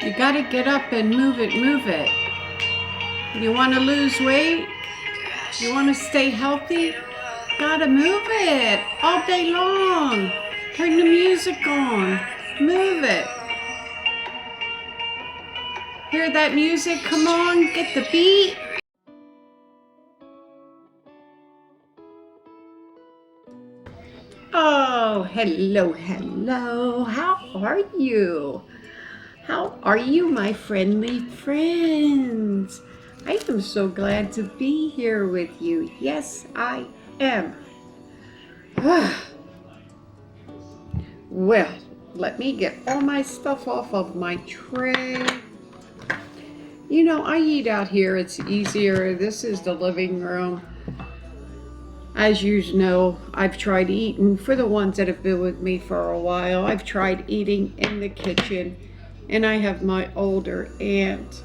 You gotta get up and move it, move it. You wanna lose weight? You wanna stay healthy? Gotta move it all day long. Turn the music on. Move it. Hear that music? Come on, get the beat. Oh, hello, hello. How are you? How are you, my friendly friends? I am so glad to be here with you. Yes, I am. Well, let me get all my stuff off of my tray. You know, I eat out here. It's easier. This is the living room. As you know, I've tried eating, for the ones that have been with me for a while, I've tried eating in the kitchen. And I have my older aunt.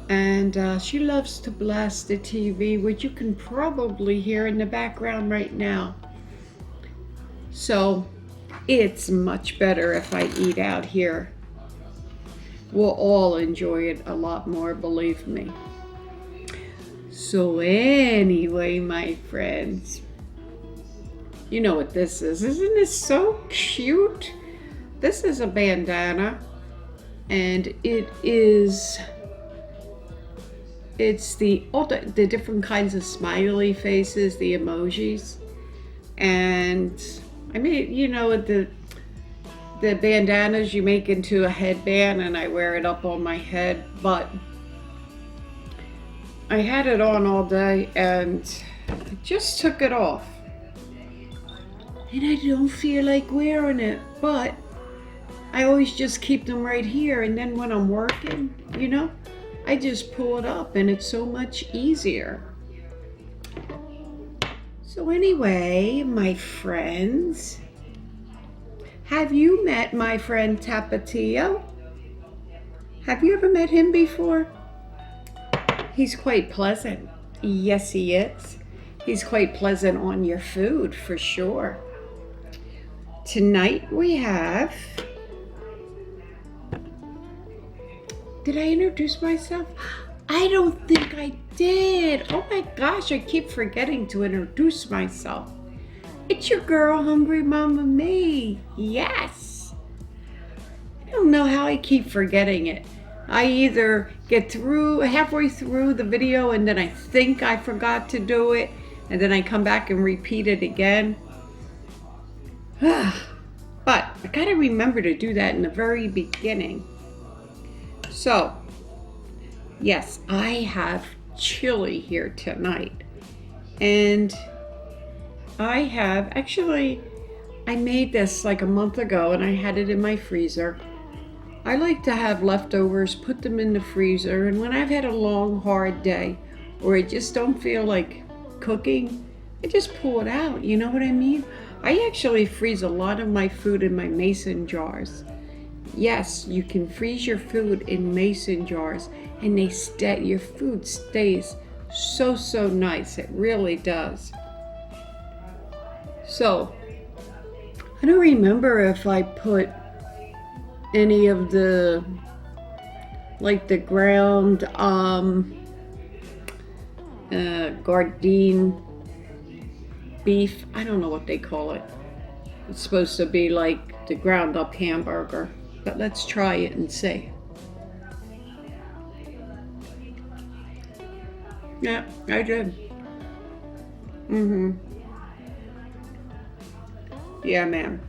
And she loves to blast the TV, which you can probably hear in the background right now. So it's much better if I eat out here. We'll all enjoy it a lot more, believe me. So anyway, my friends, you know what this is. Isn't this so cute? This is a bandana, and it's all the different kinds of smiley faces, the emojis. And I made, you know, the bandanas you make into a headband, and I wear it up on my head, but I had it on all day and I just took it off. And I don't feel like wearing it, but I always just keep them right here, and then when I'm working, you know, I just pull it up and it's so much easier. So anyway, my friends, have you met my friend Tapatio? Have you ever met him before? He's quite pleasant. Yes, he is. He's quite pleasant on your food, for sure. Tonight we have... Did I introduce myself? I don't think I did. Oh my gosh, I keep forgetting to introduce myself. It's your girl, Hungry Mama Me. Yes. I don't know how I keep forgetting it. I either get halfway through the video and then I think I forgot to do it, and then I come back and repeat it again. But I gotta remember to do that in the very beginning. So, yes, I have chili here tonight. And I made this like a month ago and I had it in my freezer. I like to have leftovers, put them in the freezer, and when I've had a long, hard day, or I just don't feel like cooking, I just pull it out, you know what I mean? I actually freeze a lot of my food in my mason jars. Yes, you can freeze your food in mason jars, and your food stays so nice. It really does. So, I don't remember if I put any of the, like the ground Gardein beef. I don't know what they call it. It's supposed to be like the ground up hamburger, but let's try it and see. Yeah, I did. Yeah, man.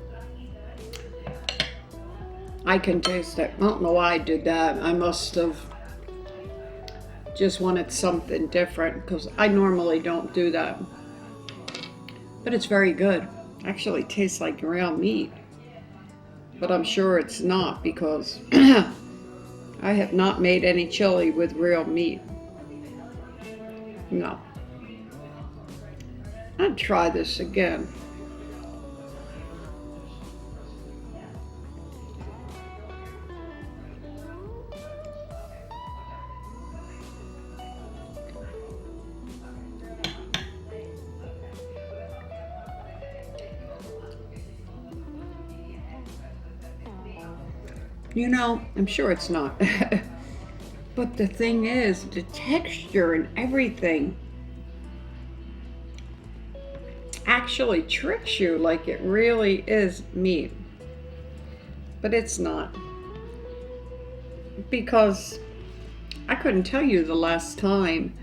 I can taste it. I don't know why I did that. I must have just wanted something different, because I normally don't do that. But it's very good. Actually tastes like real meat. But I'm sure it's not, because I have not made any chili with real meat. No. I'd try this again. You know, I'm sure it's not. But the thing is, the texture and everything actually tricks you like it really is meat. But it's not. Because I couldn't tell you the last time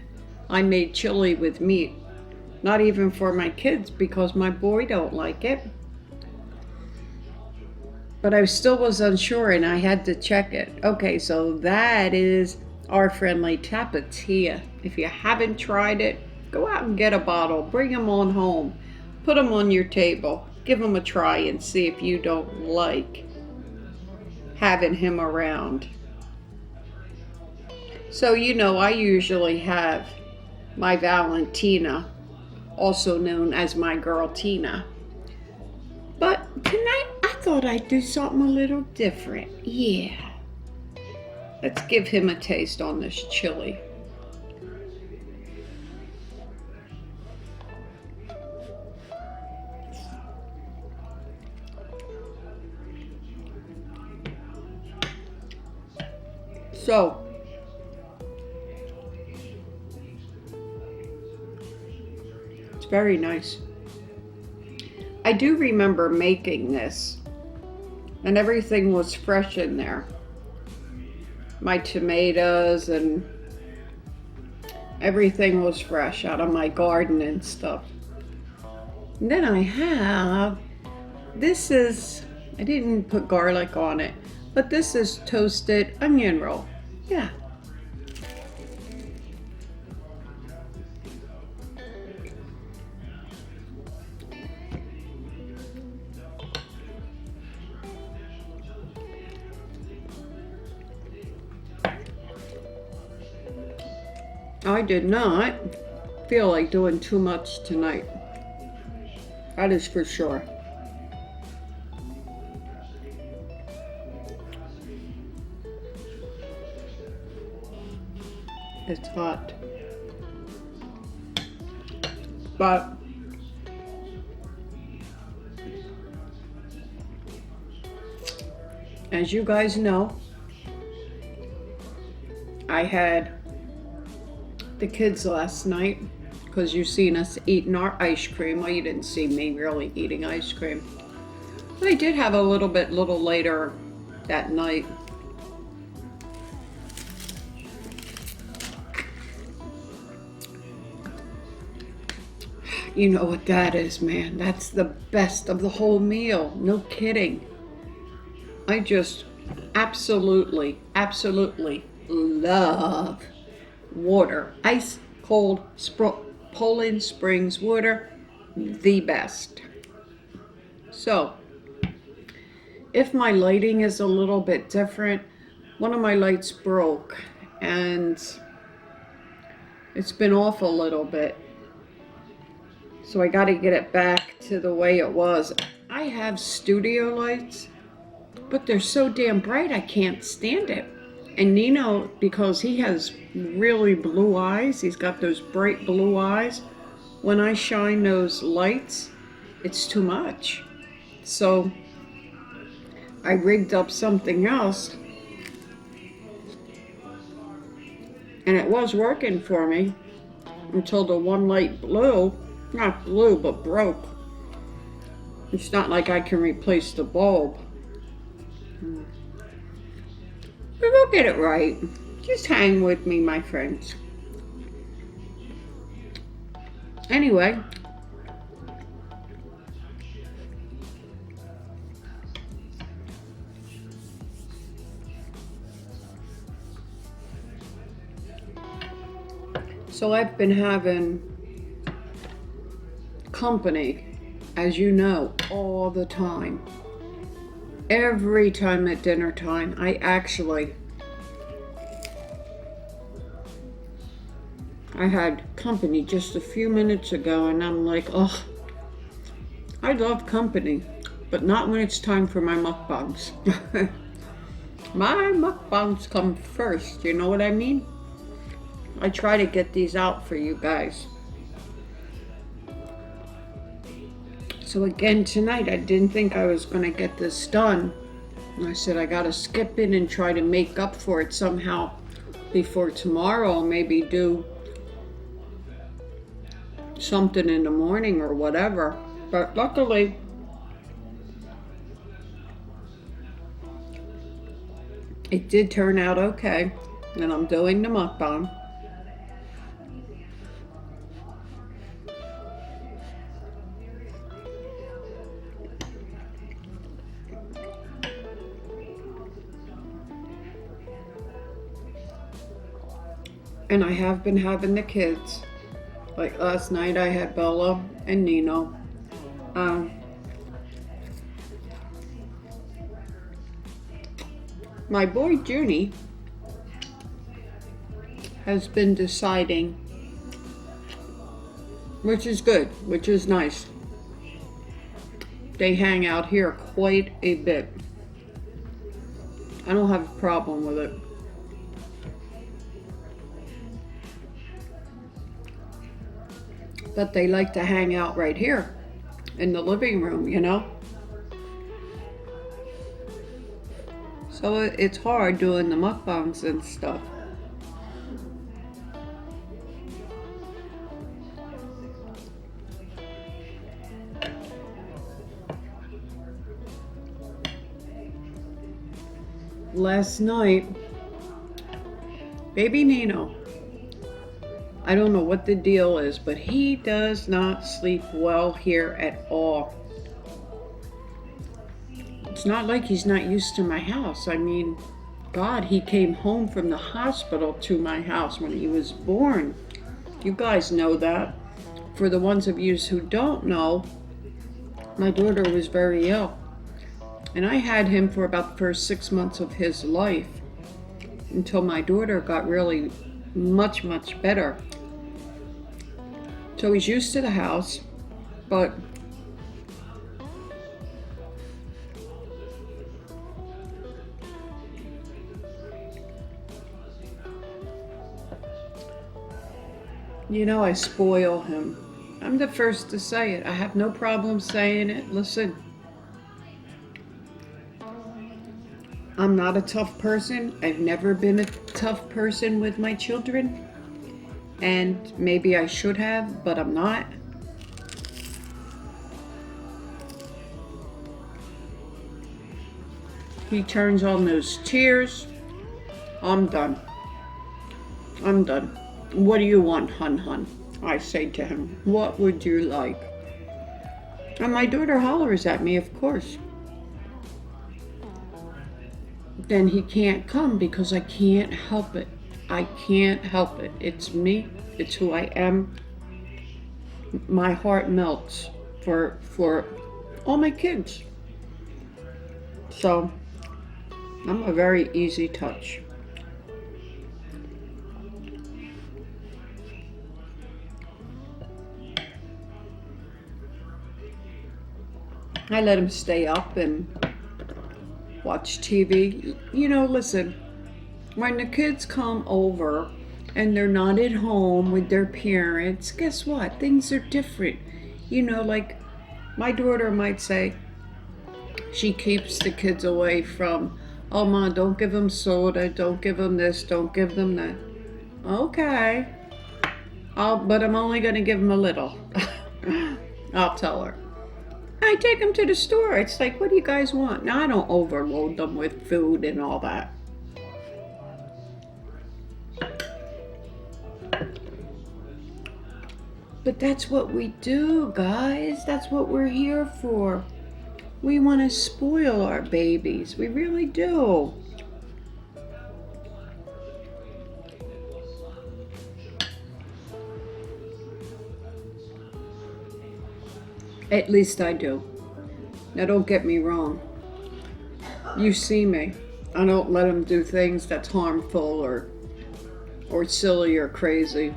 I made chili with meat. Not even for my kids because my boy don't like it. But I still was unsure and I had to check it. Okay, so that is our friendly tapatía. If you haven't tried it, go out and get a bottle. Bring them on home. Put them on your table. Give them a try and see if you don't like having him around. So, you know, I usually have my Valentina, also known as my girl Tina. But tonight I thought I'd do something a little different. Yeah. Let's give him a taste on this chili. So, it's very nice. I do remember making this, and everything was fresh in there. My tomatoes and everything was fresh out of my garden and stuff. And then I have, I didn't put garlic on it, but this is toasted onion roll. Yeah. I did not feel like doing too much tonight. That is for sure. It's hot. But as you guys know, I had the kids last night because you seen us eating our ice cream. Well, you didn't see me really eating ice cream. But I did have a little later that night. You know what that is, man. That's the best of the whole meal. No kidding. I just absolutely love water. Ice cold Poland Springs water, the best. So, if my lighting is a little bit different, one of my lights broke and it's been off a little bit. So I got to get it back to the way it was. I have studio lights, but they're so damn bright I can't stand it. And Nino, because he has really blue eyes, he's got those bright blue eyes, when I shine those lights, it's too much. So I rigged up something else, and it was working for me until the one light not blew, but broke. It's not like I can replace the bulb. But we'll get it right. Just hang with me, my friends. Anyway, so I've been having company, as you know, all the time. Every time at dinner time, I had company just a few minutes ago, and I'm like, oh, I love company, but not when it's time for my mukbangs. My mukbangs come first, you know what I mean? I try to get these out for you guys. So again, tonight, I didn't think I was going to get this done I said, I gotta skip it and try to make up for it somehow before tomorrow. Maybe do something in the morning or whatever. But luckily, it did turn out okay. And I'm doing the mukbang. And I have been having the kids. Like last night I had Bella and Nino. My boy Junie has been deciding, which is good, which is nice. They hang out here quite a bit. I don't have a problem with it. But they like to hang out right here in the living room, you know? So it's hard doing the mukbangs and stuff. Last night, baby Nino, I don't know what the deal is, but he does not sleep well here at all. It's not like he's not used to my house. I mean, God, he came home from the hospital to my house when he was born. You guys know that. For the ones of you who don't know, my daughter was very ill. And I had him for about the first 6 months of his life until my daughter got really much, much better. So he's used to the house, but you know, I spoil him. I'm the first to say it. I have no problem saying it. Listen, I'm not a tough person. I've never been a tough person with my children. And maybe I should have, but I'm not. He turns on those tears. I'm done. I'm done. What do you want, hun? I say to him, what would you like? And my daughter hollers at me, of course. Then he can't come because I can't help it. I can't help it. It's me. It's who I am. My heart melts for all my kids. So I'm a very easy touch. I let him stay up and watch TV. You know, listen, when the kids come over and they're not at home with their parents, guess what? Things are different. You know, like my daughter might say, she keeps the kids away from, oh, Ma, don't give them soda, don't give them this, don't give them that. Okay, but I'm only going to give them a little. I'll tell her. I take them to the store. It's like, what do you guys want? Now, I don't overload them with food and all that. But that's what we do, guys. That's what we're here for. We want to spoil our babies. We really do. At least I do. Now, don't get me wrong. You see me. I don't let them do things that's harmful or silly or crazy.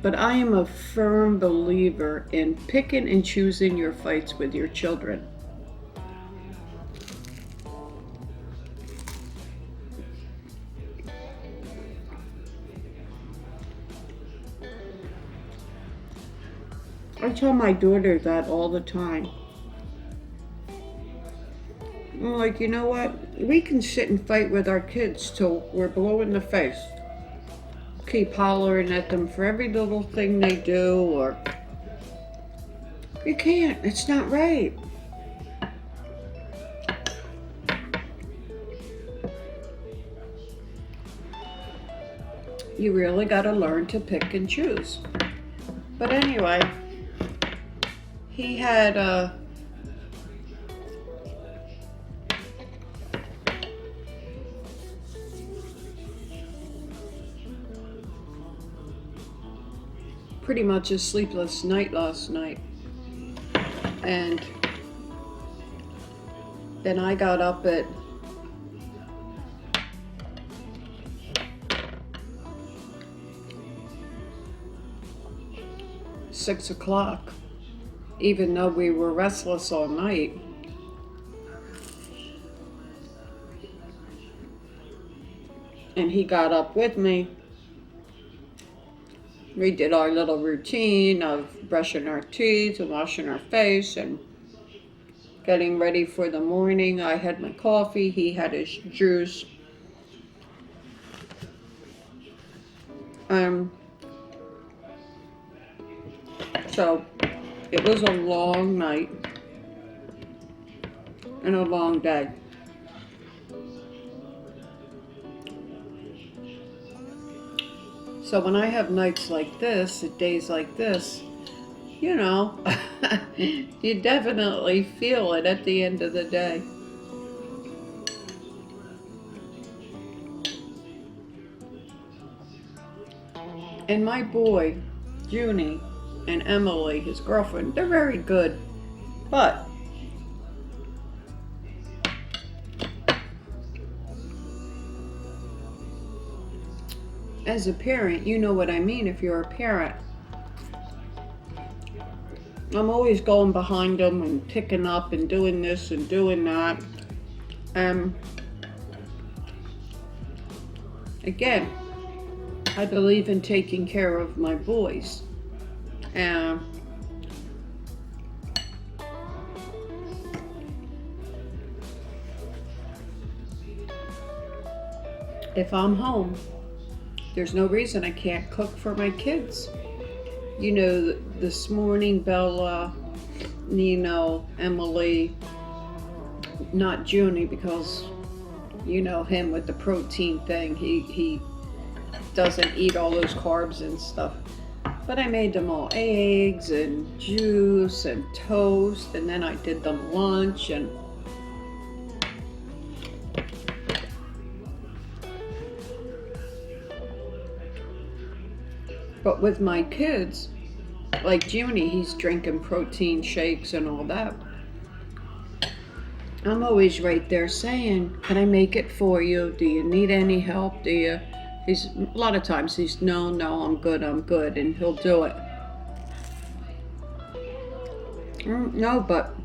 But I am a firm believer in picking and choosing your fights with your children. I tell my daughter that all the time. I'm like, you know what? We can sit and fight with our kids till we're blue in the face. Keep hollering at them for every little thing they do, or you can't. It's not right. You really got to learn to pick and choose. But anyway, he had pretty much a sleepless night last night. And then I got up at 6 o'clock, even though we were restless all night. And he got up with me. We did our little routine of brushing our teeth and washing our face and getting ready for the morning. I had my coffee, he had his juice. So it was a long night and a long day. So when I have nights like this, days like this, you know, you definitely feel it at the end of the day. And my boy, Junie, and Emily, his girlfriend, they're very good. But as a parent, you know what I mean if you're a parent. I'm always going behind them and picking up and doing this and doing that. Again, I believe in taking care of my boys. If I'm home, there's no reason I can't cook for my kids. You know, this morning, Bella, Nino, Emily, not Junie, because you know him with the protein thing. He doesn't eat all those carbs and stuff. But I made them all eggs and juice and toast, and then I did them lunch. And but with my kids, like Junie, he's drinking protein shakes and all that. I'm always right there saying, can I make it for you? Do you need any help? A lot of times he's, no, I'm good, and he'll do it. No, but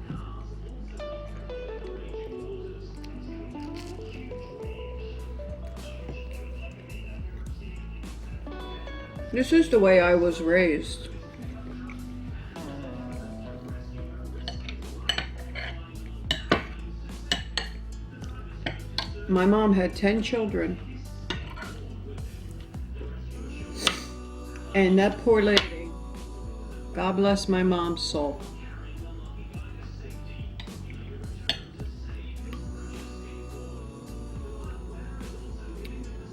this is the way I was raised. My mom had 10 children. And that poor lady, God bless my mom's soul.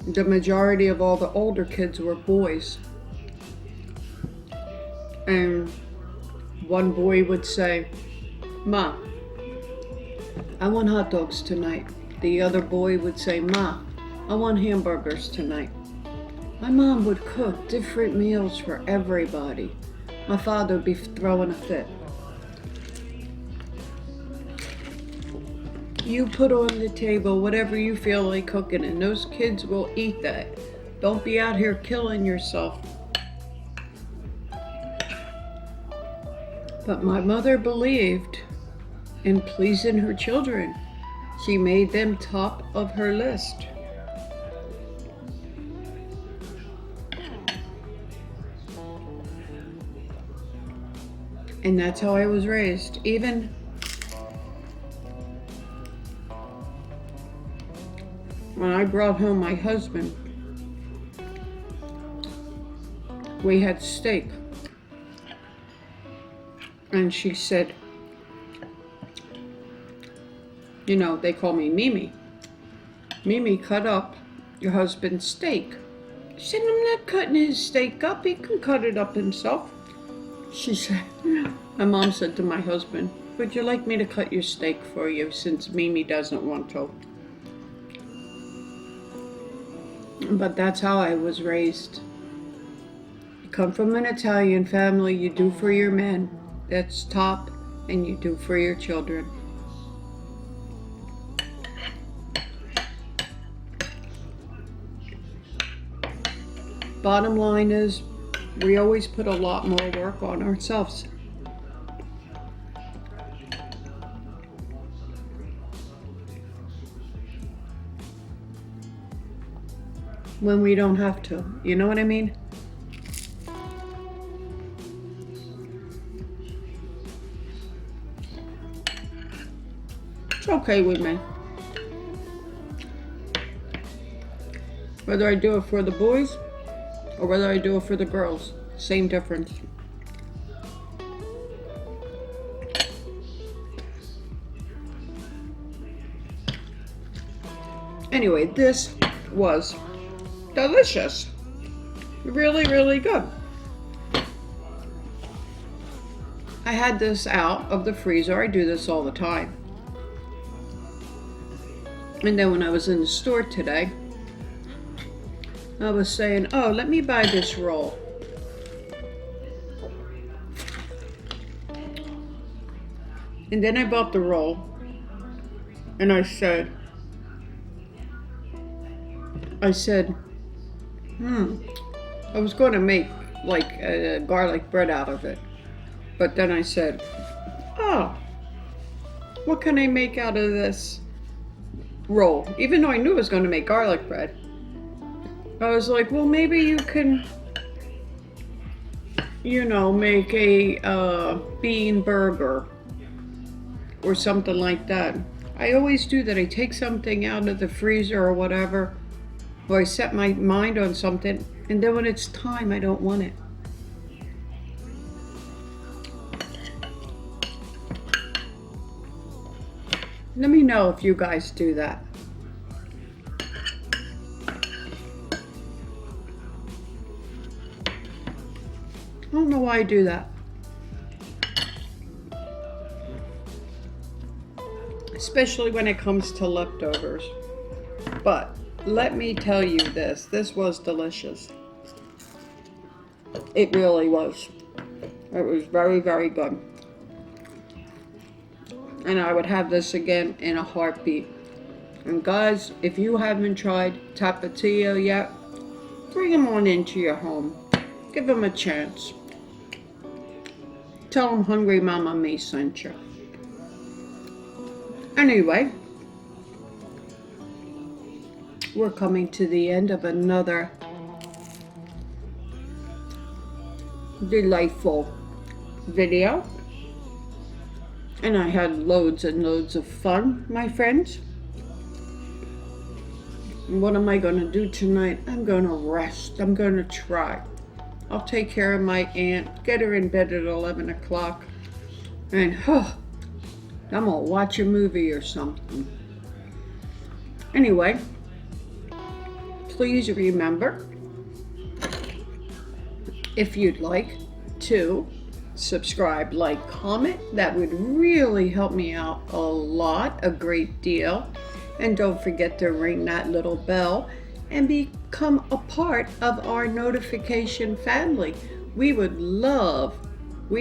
The majority of all the older kids were boys. And one boy would say, Ma, I want hot dogs tonight. The other boy would say, Ma, I want hamburgers tonight. My mom would cook different meals for everybody. My father would be throwing a fit. You put on the table whatever you feel like cooking, and those kids will eat that. Don't be out here killing yourself. But my mother believed in pleasing her children. She made them top of her list. And that's how I was raised. Even when I brought home my husband, we had steak. And she said, you know, they call me Mimi. Mimi cut up your husband's steak. She said, I'm not cutting his steak up. He can cut it up himself. She said, my mom said to my husband, would you like me to cut your steak for you since Mimi doesn't want to? But that's how I was raised. You come from an Italian family, you do for your men. That's top, and you do for your children. Bottom line is, we always put a lot more work on ourselves. When we don't have to, you know what I mean? It's okay with me. Whether I do it for the boys or whether I do it for the girls, same difference. Anyway, this was delicious. Really, really good. I had this out of the freezer. I do this all the time. And then when I was in the store today, I was saying, oh, let me buy this roll. And then I bought the roll. And I said, I was going to make like a garlic bread out of it. But then I said, oh, what can I make out of this roll? Even though I knew I was going to make garlic bread. I was like, well, maybe you can, you know, make a bean burger or something like that. I always do that. I take something out of the freezer or whatever, or I set my mind on something, and then when it's time, I don't want it. Let me know if you guys do that. I don't know why I do that. Especially when it comes to leftovers. But let me tell you this was delicious. It really was. It was very, very good. And I would have this again in a heartbeat. And guys, if you haven't tried Tapatio yet, bring them on into your home. Give them a chance. Tell them Hungry Mama Me sent you. Anyway, we're coming to the end of another delightful video. And I had loads and loads of fun, my friends. And what am I going to do tonight? I'm going to rest. I'm going to try. I'll take care of my aunt, get her in bed at 11 o'clock, and I'm going to watch a movie or something. Anyway, please remember, if you'd like to subscribe, like, comment, that would really help me out a lot, a great deal. And don't forget to ring that little bell and become a part of our notification family. We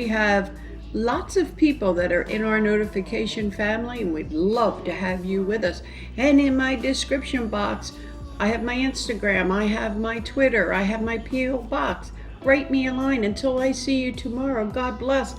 have lots of people that are in our notification family, and we'd love to have you with us. And in my description box, I have my Instagram, I have my Twitter, I have my P.O. box. Write me a line. Until I see you tomorrow, God bless.